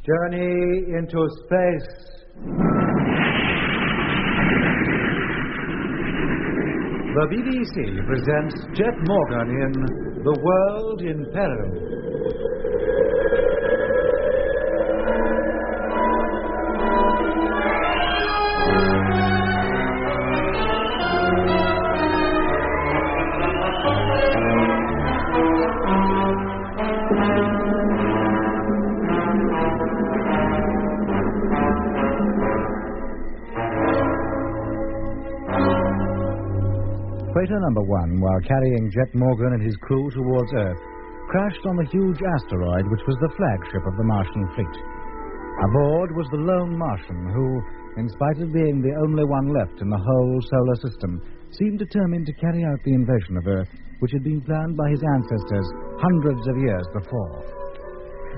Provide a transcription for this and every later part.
Journey into space. The BBC presents Jet Morgan in The World in Peril. Freighter number 1, while carrying Jet Morgan and his crew towards Earth, crashed on the huge asteroid which was the flagship of the Martian fleet. Aboard was the lone Martian who, in spite of being the only one left in the whole solar system, seemed determined to carry out the invasion of Earth, which had been planned by his ancestors hundreds of years before.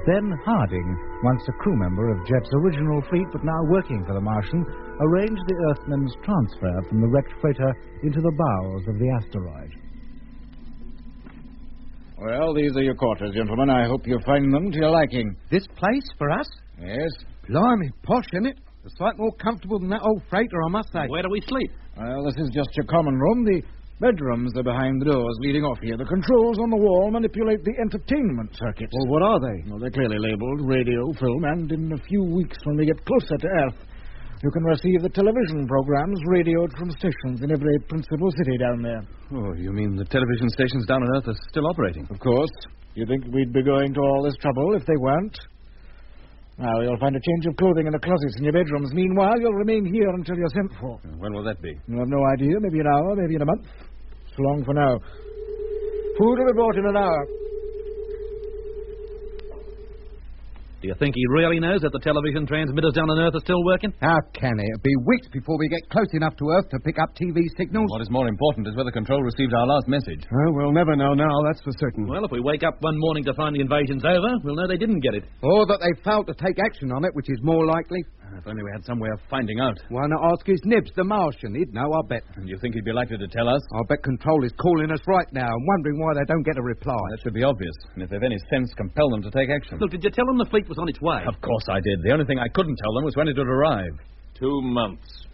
Then Harding, once a crew member of Jet's original fleet but now working for the Martian, arranged the Earthman's transfer from the wrecked freighter into the bowels of the asteroid. Well, these are your quarters, gentlemen. I hope you find them to your liking. This place for us? Yes. Blimey, posh, isn't it? A sight more comfortable than that old freighter, I must say. Where do we sleep? Well, this is just your common room. The bedrooms are behind the doors leading off here. The controls on the wall manipulate the entertainment circuits. Well, what are they? Well, they're clearly labeled radio, film, and in a few weeks when we get closer to Earth, you can receive the television programs radioed from stations in every principal city down there. Oh, you mean the television stations down on Earth are still operating? Of course. You think we'd be going to all this trouble if they weren't? Now, you'll find a change of clothing in the closets in your bedrooms. Meanwhile, you'll remain here until you're sent for. When will that be? You have no idea. Maybe an hour, maybe in a month. So long for now. Food will be brought in an hour. Do you think he really knows that the television transmitters down on Earth are still working? How can he? It'll be weeks before we get close enough to Earth to pick up TV signals. What is more important is whether Control received our last message. We'll never know now, that's for certain. Well, if we wake up one morning to find the invasion's over, we'll know they didn't get it. Or that they failed to take action on it, which is more likely. If only we had some way of finding out. Why not ask his nibs, the Martian? He'd know, I bet. And you think he'd be likely to tell us? I bet Control is calling us right now and wondering why they don't get a reply. That should be obvious. And if they've any sense, compel them to take action. Look, did you tell them the fleet was on its way? Of course I did. The only thing I couldn't tell them was when it would arrive. 2 months.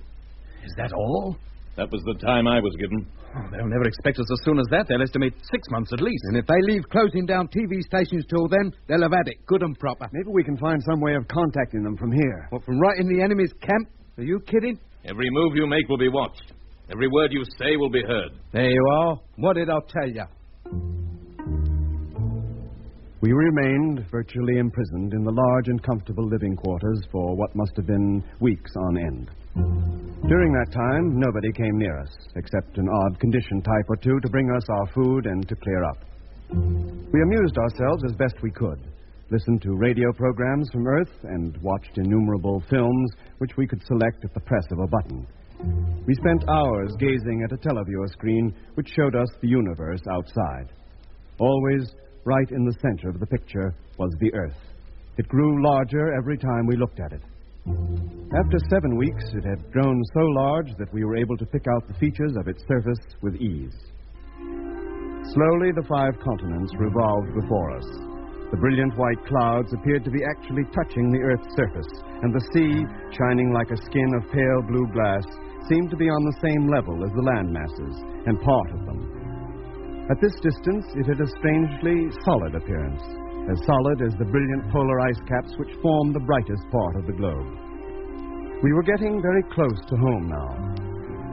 Is that all? That was the time I was given. Oh, they'll never expect us as soon as that. They'll estimate 6 months at least. And if they leave closing down TV stations till then, they'll have had it good and proper. Maybe we can find some way of contacting them from here. What, from right in the enemy's camp? Are you kidding? Every move you make will be watched. Every word you say will be heard. There you are. What did I tell you? We remained virtually imprisoned in the large and comfortable living quarters for what must have been weeks on end. During that time, nobody came near us, except an odd condition type or two to bring us our food and to clear up. We amused ourselves as best we could, listened to radio programs from Earth, and watched innumerable films which we could select at the press of a button. We spent hours gazing at a televiewer screen which showed us the universe outside. Always right in the center of the picture was the Earth. It grew larger every time we looked at it. After 7 weeks, it had grown so large that we were able to pick out the features of its surface with ease. Slowly, the 5 continents revolved before us. The brilliant white clouds appeared to be actually touching the Earth's surface, and the sea, shining like a skin of pale blue glass, seemed to be on the same level as the land masses, and part of them. At this distance, it had a strangely solid appearance, as solid as the brilliant polar ice caps which form the brightest part of the globe. We were getting very close to home now.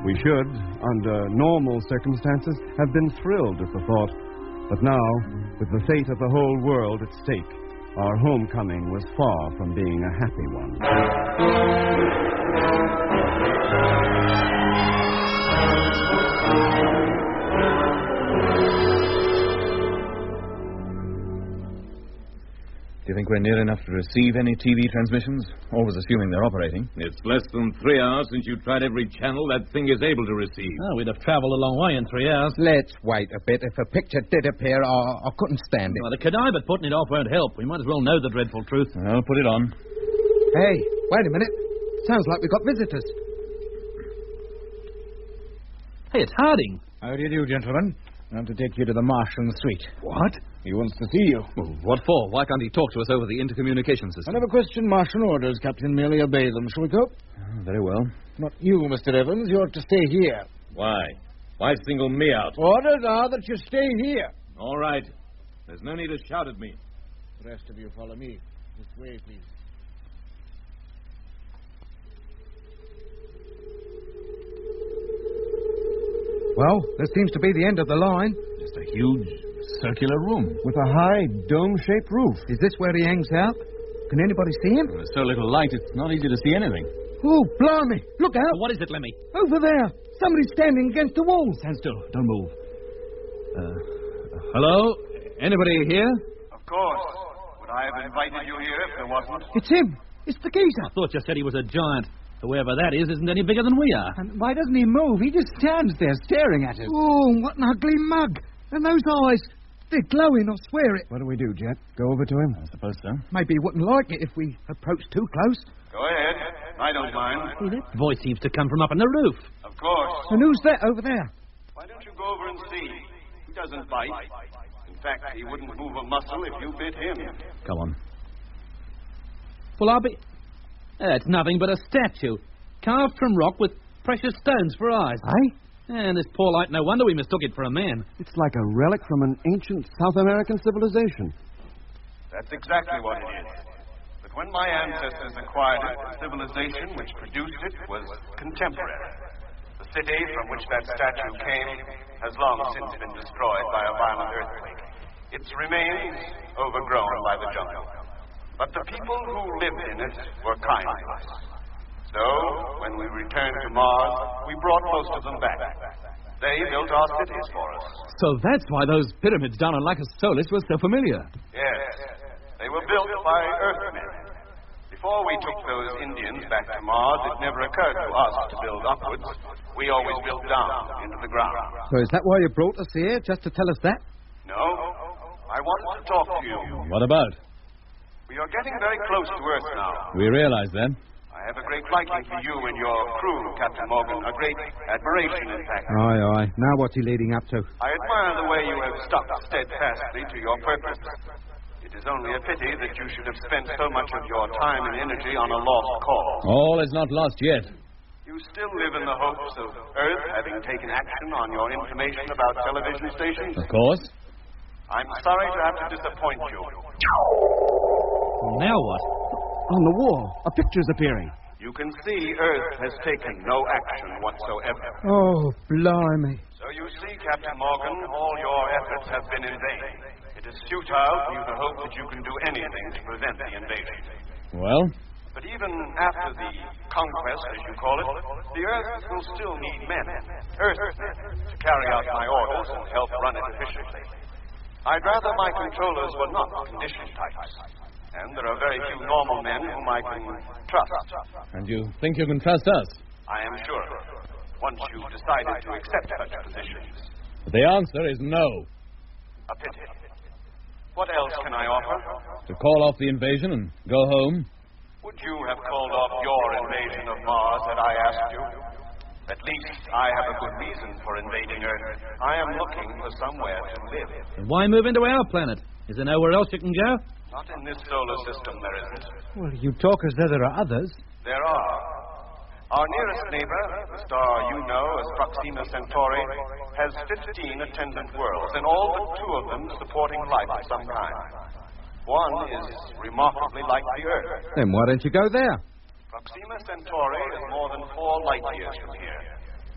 We should, under normal circumstances, have been thrilled at the thought, but now, with the fate of the whole world at stake, our homecoming was far from being a happy one. Do you think we're near enough to receive any TV transmissions? Always assuming they're operating. It's less than 3 hours since you tried every channel that thing is able to receive. Oh, we'd have travelled a long way in 3 hours. Let's wait a bit. If a picture did appear, I couldn't stand it. Well, the connive at putting it off won't help. We might as well know the dreadful truth. I'll put it on. Hey, wait a minute. Sounds like we've got visitors. Hey, it's Harding. How do you do, gentlemen? I want to take you to the Martian suite. What? He wants to see you. Well, what for? Why can't he talk to us over the intercommunication system? I never question Martian orders, Captain. Merely obey them. Shall we go? Very well. Not you, Mr. Evans. You're to stay here. Why? Why single me out? Orders are that you stay here. All right. There's no need to shout at me. The rest of you follow me. This way, please. Well, this seems to be the end of the line. Just a huge circular room. With a high, dome-shaped roof. Is this where he hangs out? Can anybody see him? There's so little light, it's not easy to see anything. Oh, blimey. Look out. What is it, Lemmy? Over there. Somebody's standing against the wall. Stand still. Don't move. Hello? Anybody here? Of course. Would I have invited you here if there wasn't? It's him. It's the geezer. I thought you said he was a giant. Whoever that is isn't any bigger than we are. And why doesn't he move? He just stands there staring at us. Oh, what an ugly mug. And those eyes. They're glowing, I swear it. What do we do, Jet? Go over to him? I suppose so. Maybe he wouldn't like it if we approach too close. Go ahead. I don't mind. Hey, that voice seems to come from up on the roof. Of course. And who's that over there? Why don't you go over and see? He doesn't bite. In fact, he wouldn't move a muscle if you bit him. Come on. Well, I'll be... It's nothing but a statue. Carved from rock with precious stones for eyes. Eh? And this poor light, no wonder we mistook it for a man. It's like a relic from an ancient South American civilization. That's exactly what it is. But when my ancestors acquired it, the civilization which produced it was contemporary. The city from which that statue came has long since been destroyed by a violent earthquake. Its remains overgrown by the jungle. But the people who lived in it were kind to us. So, when we returned to Mars, we brought most of them back. They built our cities for us. So that's why those pyramids down on Lacus Solis were so familiar. Yes, they were built by Earthmen. Before we took those Indians back to Mars, it never occurred to us to build upwards. We always built down into the ground. So is that why you brought us here, just to tell us that? No, I want to talk to you. What about? We are getting very close to Earth now. We realize that. I have a great liking for you and your crew, Captain Morgan. A great admiration, in fact. Aye, aye. Now what's he leading up to? I admire the way you have stuck steadfastly to your purpose. It is only a pity that you should have spent so much of your time and energy on a lost cause. All is not lost yet. You still live in the hopes of Earth having taken action on your information about television stations? Of course. I'm sorry to have to disappoint you. Now what? On the wall, a picture's appearing. You can see Earth has taken no action whatsoever. Oh, blimey. So you see, Captain Morgan, all your efforts have been in vain. It is futile for you to hope that you can do anything to prevent the invasion. Well? But even after the conquest, as you call it, the Earth will still need men, Earthmen, to carry out my orders and help run it efficiently. I'd rather my controllers were not condition types. And there are very few normal men whom I can trust. And you think you can trust us? I am sure. Once you've decided to accept such positions. But the answer is no. A pity. What else can I offer? To call off the invasion and go home? Would you have called off your invasion of Mars had I asked you? At least I have a good reason for invading Earth. I am looking for somewhere to live. And why move into our planet? Is there nowhere else you can go? Not in this solar system, there isn't. Well, you talk as though there are others. There are. Our nearest neighbor, the star you know as Proxima Centauri, has 15 attendant worlds, and all but 2 of them supporting life of some kind. One is remarkably like the Earth. Then why don't you go there? Proxima Centauri is more than 4 light years from here.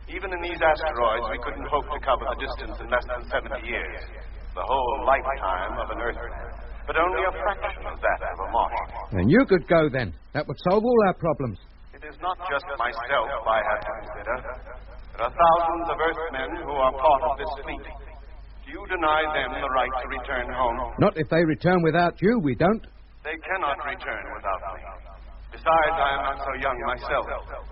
Even in these asteroids, we couldn't hope to cover the distance in less than 70 years. The whole lifetime of an Earthman. But only a fraction of that of a Martian. Then you could go then. That would solve all our problems. It is not just myself I have to consider. There are thousands of Earthmen who are part of this fleet. Do you deny them the right to return home? Not if they return without you, we don't. They cannot return without me. Besides, I am not so young myself.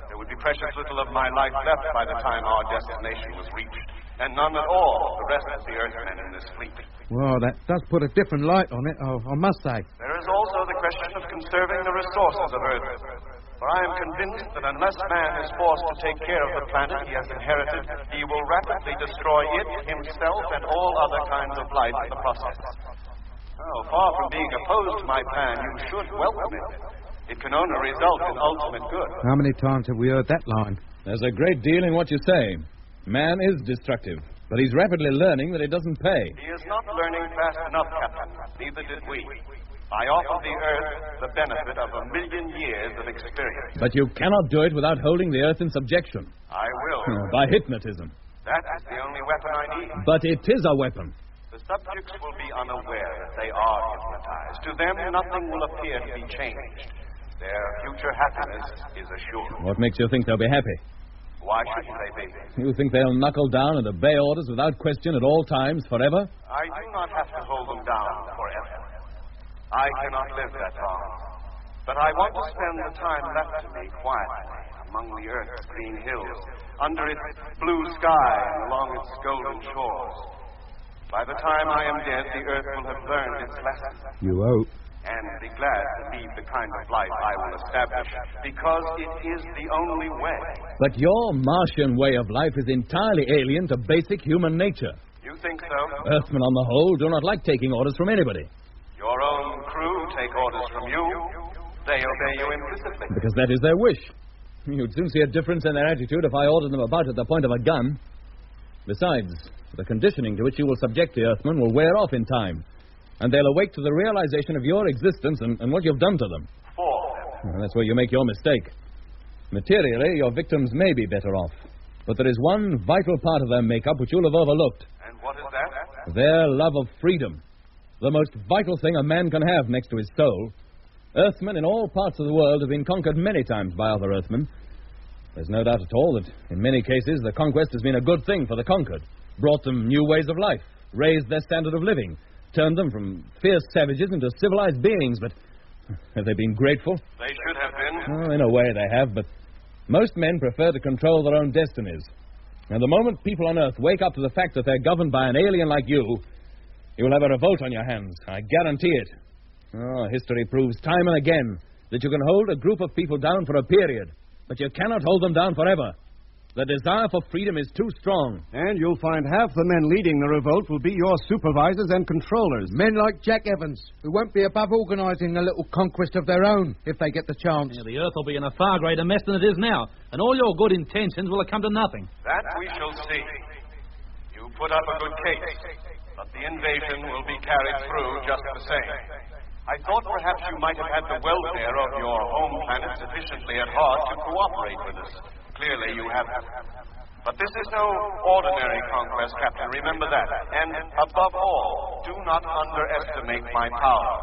There would be precious little of my life left by the time our destination was reached. And none at all of the rest of the Earthmen in this fleet. Well, that does put a different light on it, I must say. There is also the question of conserving the resources of Earth. For I am convinced that unless man is forced to take care of the planet he has inherited, he will rapidly destroy it, himself, and all other kinds of life in the process. Oh, far from being opposed to my plan, you should welcome it. It can only result in ultimate good. How many times have we heard that line? There's a great deal in what you say. Man is destructive, but he's rapidly learning that it doesn't pay. He is not learning fast enough, Captain. Neither did we. I offer the Earth the benefit of 1,000,000 years of experience. But you cannot do it without holding the Earth in subjection. I will. By hypnotism. That is the only weapon I need. But it is a weapon. The subjects will be unaware that they are hypnotized. To them, nothing will appear to be changed. Their future happiness is assured. What makes you think they'll be happy? Why shouldn't they be? You think they'll knuckle down and obey orders without question at all times, forever? I do not have to hold them down forever. I cannot live that long. But I want to spend the time left to me quietly among the Earth's green hills, under its blue sky and along its golden shores. By the time I am dead, the Earth will have learned its lesson. You hope. And be glad to lead the kind of life I will establish, because it is the only way. But your Martian way of life is entirely alien to basic human nature. You think so? Earthmen, on the whole, do not like taking orders from anybody. Your own crew take orders from you. They obey you implicitly. Because that is their wish. You'd soon see a difference in their attitude if I ordered them about at the point of a gun. Besides, the conditioning to which you will subject the Earthmen will wear off in time. And they'll awake to the realization of your existence and what you've done to them. Well, that's where you make your mistake. Materially, your victims may be better off. But there is one vital part of their makeup which you'll have overlooked. And what is that? Their love of freedom. The most vital thing a man can have next to his soul. Earthmen in all parts of the world have been conquered many times by other Earthmen. There's no doubt at all that in many cases the conquest has been a good thing for the conquered. Brought them new ways of life. Raised their standard of living. Turned them from fierce savages into civilized beings, but have they been grateful? They should have been. Oh, in a way they have, but most men prefer to control their own destinies. And the moment people on Earth wake up to the fact that they're governed by an alien like you, you'll have a revolt on your hands. I guarantee it. Oh, history proves time and again that you can hold a group of people down for a period, but you cannot hold them down forever. The desire for freedom is too strong. And you'll find half the men leading the revolt will be your supervisors and controllers. Men like Jack Evans, who won't be above organising a little conquest of their own if they get the chance. Yeah, the Earth will be in a far greater mess than it is now, and all your good intentions will have come to nothing. That we shall see. You put up a good case, but the invasion will be carried through just the same. I thought perhaps you might have had the welfare of your home planet sufficiently at heart to cooperate with us. Clearly you haven't. But this is no ordinary conquest, Captain. Remember that. And above all, do not underestimate my power.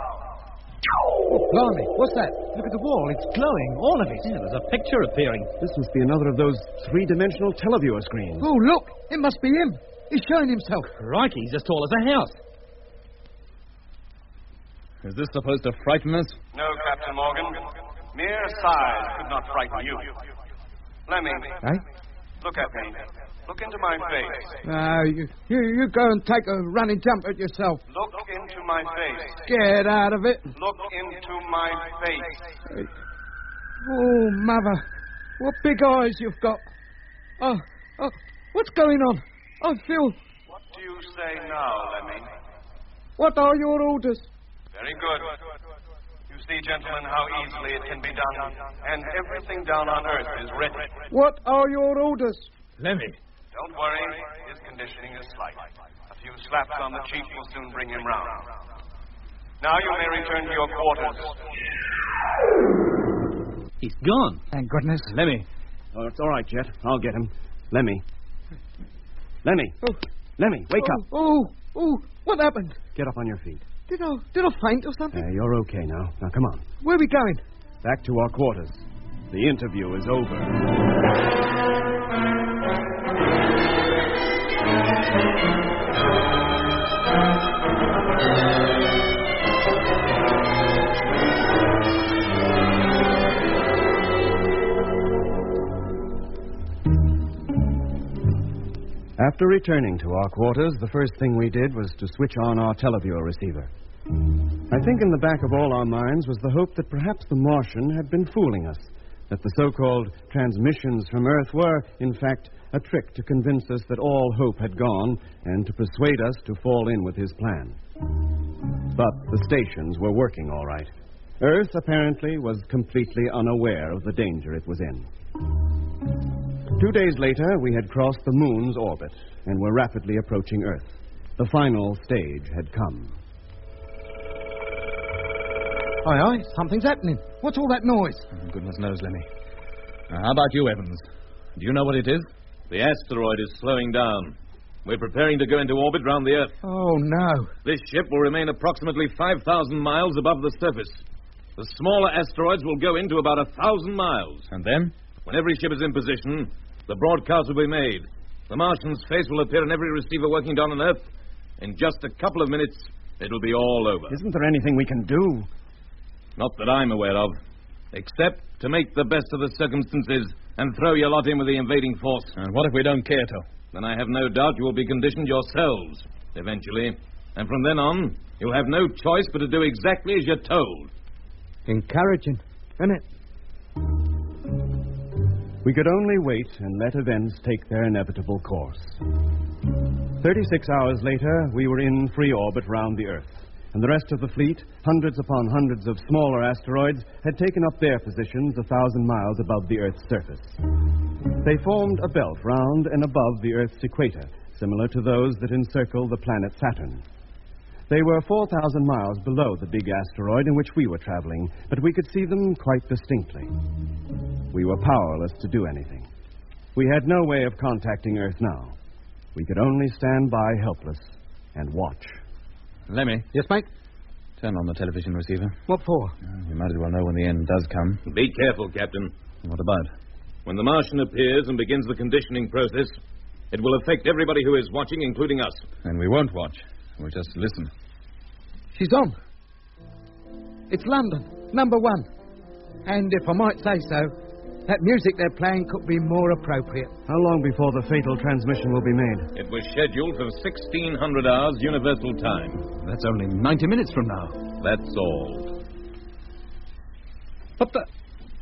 Oh, blimey, what's that? Look at the wall. It's glowing, all of it. Yeah, there's a picture appearing. This must be another of those three-dimensional televiewer screens. Oh, look, it must be him. He's showing himself. Crikey, he's as tall as a house. Is this supposed to frighten us? No, Captain Morgan. Mere size could not frighten you. Fleming, look at me. Look into my face. No, you go and take a running jump at yourself. Look into my face. Get out of it. Look into my face. Oh, Mother, what big eyes you've got. Oh, what's going on? I feel... What do you say now, Lemmy? What are your orders? Very good. You see, gentlemen, how easily it can be done. And everything down on Earth is ready. What are your orders? Lemmy. Don't worry. His conditioning is slight. A few slaps on the cheek will soon bring him round. Now you may return to your quarters. He's gone. Thank goodness. Lemmy. Oh, it's all right, Jet. I'll get him. Lemmy. Oh. Lemmy, wake up. Oh, what happened? Get up on your feet. Did I faint or something? You're okay now. Now, come on. Where are we going? Back to our quarters. The interview is over. After returning to our quarters, the first thing we did was to switch on our televiewer receiver. I think in the back of all our minds was the hope that perhaps the Martian had been fooling us, that the so-called transmissions from Earth were, in fact, a trick to convince us that all hope had gone and to persuade us to fall in with his plan. But the stations were working all right. Earth, apparently, was completely unaware of the danger it was in. 2 days later, we had crossed the moon's orbit and were rapidly approaching Earth. The final stage had come. Aye, aye, something's happening. What's all that noise? Goodness knows, Lemmy. Now, how about you, Evans? Do you know what it is? The asteroid is slowing down. We're preparing to go into orbit round the Earth. Oh, no. This ship will remain approximately 5,000 miles above the surface. The smaller asteroids will go into about 1,000 miles. And then? When every ship is in position, the broadcast will be made. The Martian's face will appear in every receiver working down on Earth. In just a couple of minutes, it'll be all over. Isn't there anything we can do? Not that I'm aware of. Except to make the best of the circumstances and throw your lot in with the invading force. And what if we don't care to? Then I have no doubt you will be conditioned yourselves, eventually. And from then on, you'll have no choice but to do exactly as you're told. Encouraging, isn't it? We could only wait and let events take their inevitable course. 36 hours later, we were in free orbit round the Earth, and the rest of the fleet, hundreds upon hundreds of smaller asteroids, had taken up their positions 1,000 miles above the Earth's surface. They formed a belt round and above the Earth's equator, similar to those that encircle the planet Saturn. They were 4,000 miles below the big asteroid in which we were traveling, but we could see them quite distinctly. We were powerless to do anything. We had no way of contacting Earth now. We could only stand by helpless and watch. Lemmy. Yes, mate? Turn on the television receiver. What for? You might as well know when the end does come. Be careful, Captain. What about? When the Martian appears and begins the conditioning process, it will affect everybody who is watching, including us. And we won't watch. We'll just listen. She's on. It's London, number 1. And if I might say so, that music they're playing could be more appropriate. How long before the fatal transmission will be made? It was scheduled for 1600 hours Universal Time. That's only 90 minutes from now. That's all. What the...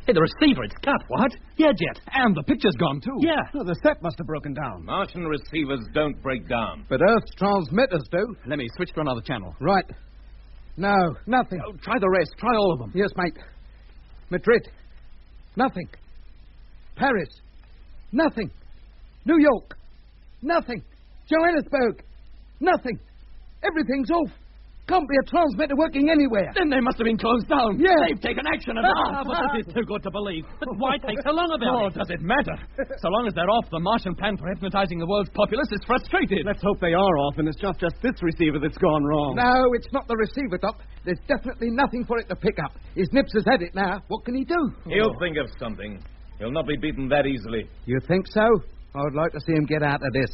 Hey, the receiver, it's cut. What? Yeah, Jet. And the picture's gone, too. Yeah. Oh, the set must have broken down. Martian receivers don't break down. But Earth's transmitters do. Let me switch to another channel. Right. No, nothing. Oh, try the rest. Try all of them. Yes, mate. Madrid. Nothing. Paris. Nothing. New York. Nothing. Johannesburg. Nothing. Everything's off. Can't be a transmitter working anywhere. Then they must have been closed down. Yeah. They've taken action. But this is too good to believe. But why take so long about it? Does it matter? So long as they're off, the Martian plan for hypnotizing the world's populace is frustrated. Let's hope they are off, and it's not just this receiver that's gone wrong. No, it's not the receiver, Doc. There's definitely nothing for it to pick up. His Nips has had it now. What can he do? He'll think of something. He'll not be beaten that easily. You think so? I'd like to see him get out of this.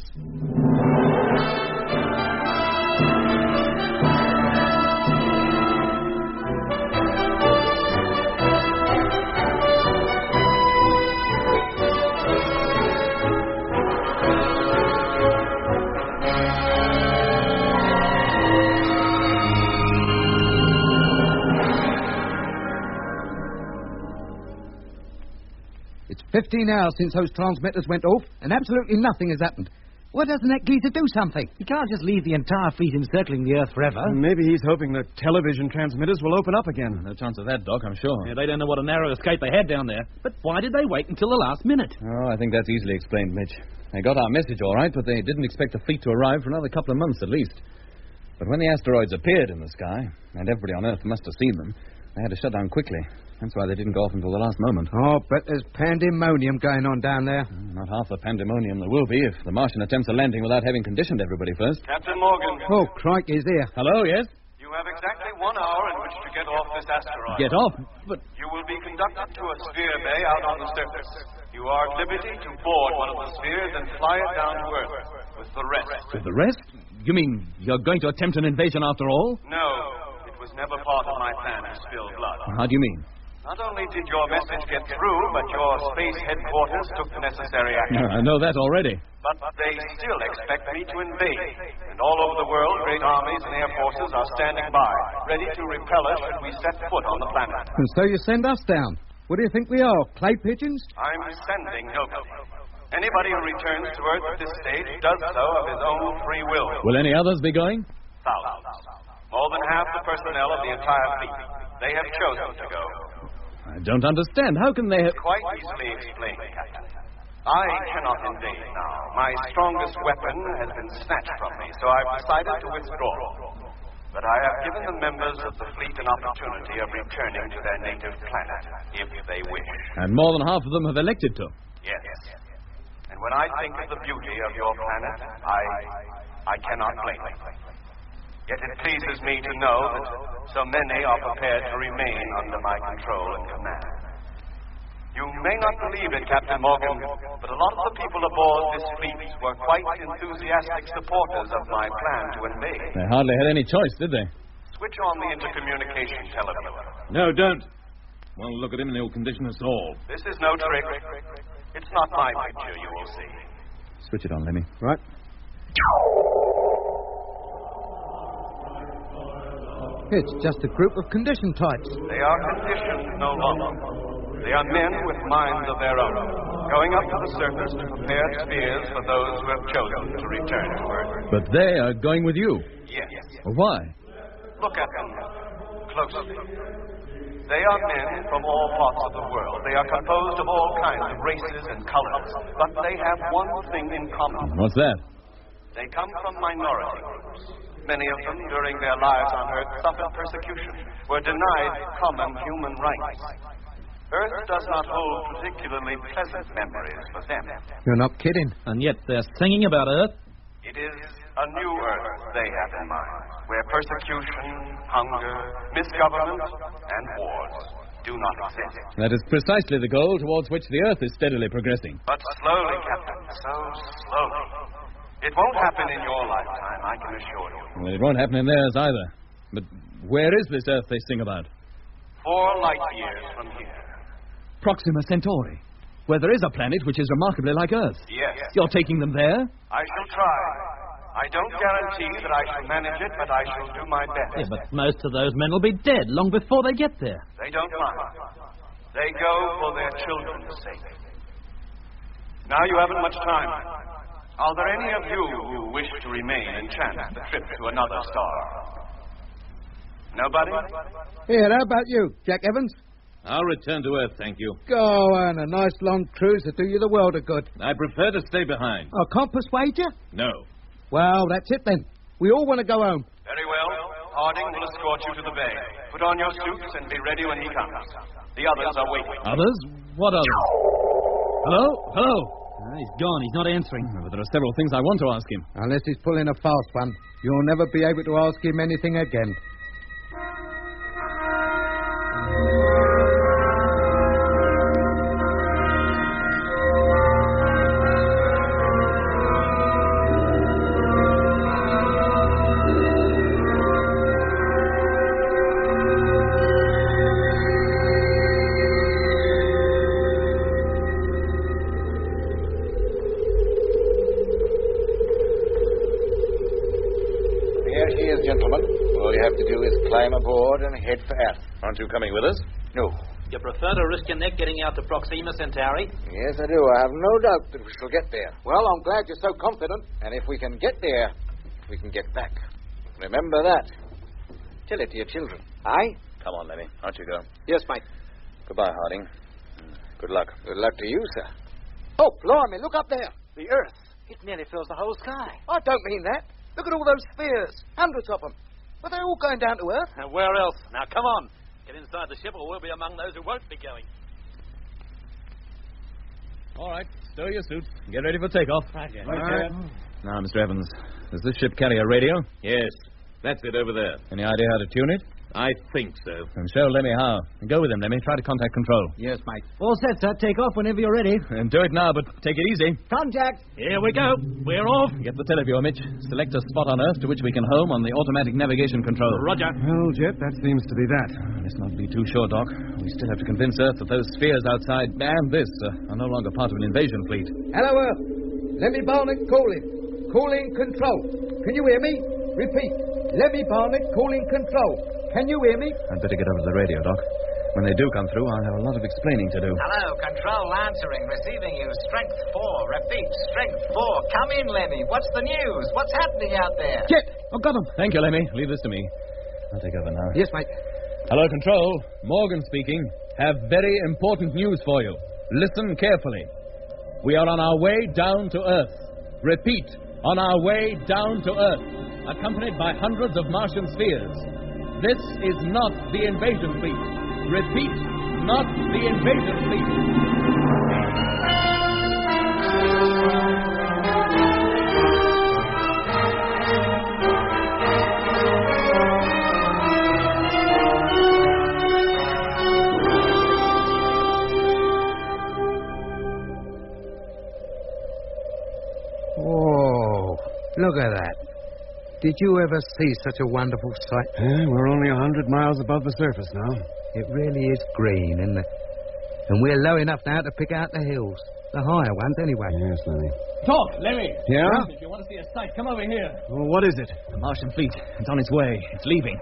It's 15 hours since those transmitters went off, and absolutely nothing has happened. Why doesn't that geezer do something? You can't just leave the entire fleet encircling the Earth forever. Maybe he's hoping the television transmitters will open up again. No chance of that, Doc, I'm sure. Yeah, they don't know what a narrow escape they had down there. But why did they wait until the last minute? Oh, I think that's easily explained, Mitch. They got our message all right, but they didn't expect the fleet to arrive for another couple of months at least. But when the asteroids appeared in the sky, and everybody on Earth must have seen them, they had to shut down quickly. That's why they didn't go off until the last moment. Oh, but there's pandemonium going on down there. Not half the pandemonium there will be if the Martian attempts a landing without having conditioned everybody first. Captain Morgan. Oh, crikey, he's here. Hello, yes? You have exactly 1 hour in which to get off this asteroid. Get off? But You will be conducted to a sphere bay out on the surface. You are at liberty to board one of the spheres and fly it down to Earth with the rest. with the rest? You mean you're going to attempt an invasion after all? No, it was never part of my plan to spill blood. How do you mean? Not only did your message get through, but your space headquarters took the necessary action. I know that already. But they still expect me to invade. And all over the world, great armies and air forces are standing by, ready to repel us should we set foot on the planet. And so you send us down. What do you think we are, clay pigeons? I'm sending nobody. Anybody who returns to Earth at this stage does so of his own free will. Will any others be going? Thousands. More than half the personnel of the entire fleet. They have chosen to go. I don't understand. How can they have... Quite easily explained, Captain. I cannot invade now. My strongest weapon has been snatched from me, so I've decided to withdraw. But I have given the members of the fleet an opportunity of returning to their native planet, if they wish. And more than half of them have elected to. Yes. And when I think of the beauty of your planet, I cannot blame them. Yet it pleases me to know that so many are prepared to remain under my control and command. You may not believe it, Captain Morgan, but a lot of the people aboard this fleet were quite enthusiastic supporters of my plan to invade. They hardly had any choice, did they? Switch on the intercommunication television. No, don't. Won't look at him and he'll condition us all. This is no trick. It's not my picture, you will see. Switch it on, Lemmy. Right. It's just a group of condition types. They are conditioned no longer. They are men with minds of their own, going up to the surface to prepare spheres for those who have chosen to return to Earth. But they are going with you. Yes. Well, why? Look at them closely. They are men from all parts of the world. They are composed of all kinds of races and colors. But they have one thing in common. What's that? They come from minority groups. Many of them, during their lives on Earth, suffered persecution, were denied common human rights. Earth does not hold particularly pleasant memories for them. You're not kidding. And yet they're singing about Earth. It is a new Earth they have in mind, where persecution, hunger, misgovernment, and wars do not exist. That is precisely the goal towards which the Earth is steadily progressing. But slowly, Captain, so slowly. It won't happen in your lifetime, I can assure you. Well, it won't happen in theirs either. But where is this Earth they sing about? 4 light years from here. Proxima Centauri, where there is a planet which is remarkably like Earth. Yes. You're taking them there? I shall try. I don't guarantee that I shall manage it, but I shall do my best. Yeah, but most of those men will be dead long before they get there. They don't mind. They go for their children's sake. Now you haven't much time. Are there any of you who wish to remain and chance the trip to another star? Nobody? Here, how about you, Jack Evans? I'll return to Earth, thank you. Go on, a nice long cruise will do you the world of good. I prefer to stay behind. I can't persuade you? No. Well, that's it then. We all want to go home. Very well. Harding will escort you to the bay. Put on your suits and be ready when he comes. The others are waiting. Others? What others? Hello? Hello? He's gone. He's not answering. But there are several things I want to ask him. Unless he's pulling a fast one, you'll never be able to ask him anything again. Climb aboard and head for Earth. Aren't you coming with us? No. You prefer to risk your neck getting out to Proxima Centauri? Yes, I do. I have no doubt that we shall get there. Well, I'm glad you're so confident. And if we can get there, we can get back. Remember that. Tell it to your children. Aye? Come on, Lenny. Out you go. Yes, mate. Goodbye, Harding. Good luck. Good luck to you, sir. Oh, blimey, look up there. The Earth. It nearly fills the whole sky. I don't mean that. Look at all those spheres. Hundreds of them. But they're all going down to Earth. And where else? Now, come on. Get inside the ship or we'll be among those who won't be going. All right. Stow your suits. Get ready for takeoff. Okay. Right. Now, Mr. Evans, does this ship carry a radio? Yes. That's it over there. Any idea how to tune it? I think so. And show Lemmy how. Go with him, Lemmy. Try to contact control. Yes, mate. All set, sir. Take off whenever you're ready. And do it now, but take it easy. Contact. Here we go. We're off. Get the televiewer, Mitch. Select a spot on Earth to which we can home on the automatic navigation control. Roger. Well, Jet, that seems to be that. Let's not be too sure, Doc. We still have to convince Earth that those spheres outside and this are no longer part of an invasion fleet. Hello, Earth. Lemmy Barnett calling. Calling control. Can you hear me? Repeat. Lemmy Barnett calling control. Can you hear me? I'd better get over to the radio, Doc. When they do come through, I'll have a lot of explaining to do. Hello, control answering, receiving you. Strength 4. Repeat, strength 4. Come in, Lemmy. What's the news? What's happening out there? Jet! I've got him. Thank you, Lemmy. Leave this to me. I'll take over now. Yes, mate. Hello, Control. Morgan speaking. Have very important news for you. Listen carefully. We are on our way down to Earth. Repeat, on our way down to Earth, accompanied by hundreds of Martian spheres. This is not the invasion fleet. Repeat, not the invasion fleet. Oh, look at that. Did you ever see such a wonderful sight? We're only 100 miles above the surface now. It really is green, isn't it? And we're low enough now to pick out the hills. The higher ones, anyway. Yes, Lenny. Talk, Lemmy. Yeah? If you want to see a sight, come over here. Well, what is it? The Martian fleet. It's on its way. It's leaving.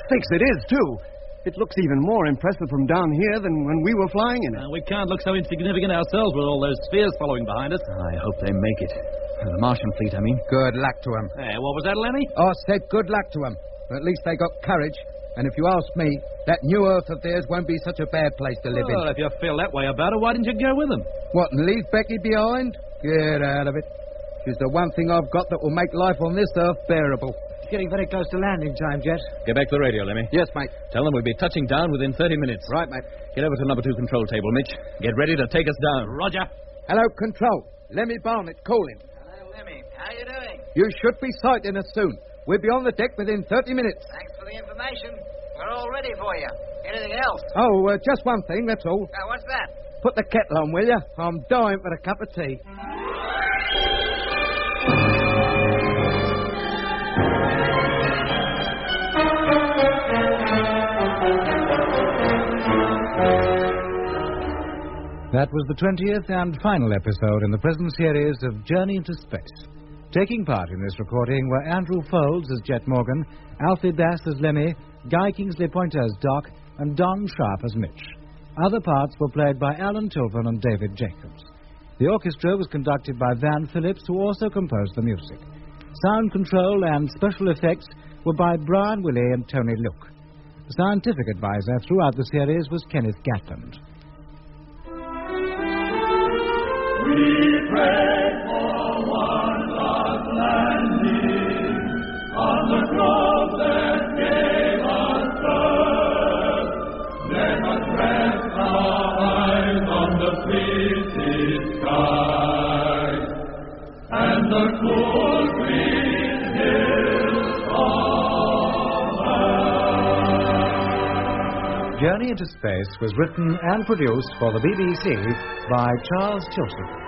Sakes, it is, too. It looks even more impressive from down here than when we were flying in it. We can't look so insignificant ourselves with all those spheres following behind us. I hope they make it. The Martian fleet, I mean. Good luck to them. What was that, Lenny? I said good luck to them. At least they got courage. And if you ask me, that new Earth of theirs won't be such a bad place to live in. Well, if you feel that way about it, why didn't you go with them? What, and leave Becky behind? Get out of it. She's the one thing I've got that will make life on this Earth bearable. It's getting very close to landing time, Jet. Get back to the radio, Lemmy. Yes, mate. Tell them we'll be touching down within 30 minutes. Right, mate. Get over to number 2 control table, Mitch. Get ready to take us down. Roger. Hello, Control. Lemmy Barnett calling. Hello, Lemmy. How you doing? You should be sighting us soon. We'll be on the deck within 30 minutes. Thanks for the information. We're all ready for you. Anything else? Oh, just one thing, that's all. What's that? Put the kettle on, will you? I'm dying for a cup of tea. That was the 20th and final episode in the present series of Journey into Space. Taking part in this recording were Andrew Folds as Jet Morgan, Alfie Bass as Lemmy, Guy Kingsley Pointer as Doc, and Don Sharp as Mitch. Other parts were played by Alan Tilton and David Jacobs. The orchestra was conducted by Van Phillips, who also composed the music. Sound control and special effects were by Brian Willey and Tony Luke. The scientific advisor throughout the series was Kenneth Gatland. We pray for one last landing on the globe that gave us birth. Let us rest our eyes on the fleecy sky and the cool green hills of Earth. Journey into Space was written and produced for the BBC by Charles Chilton.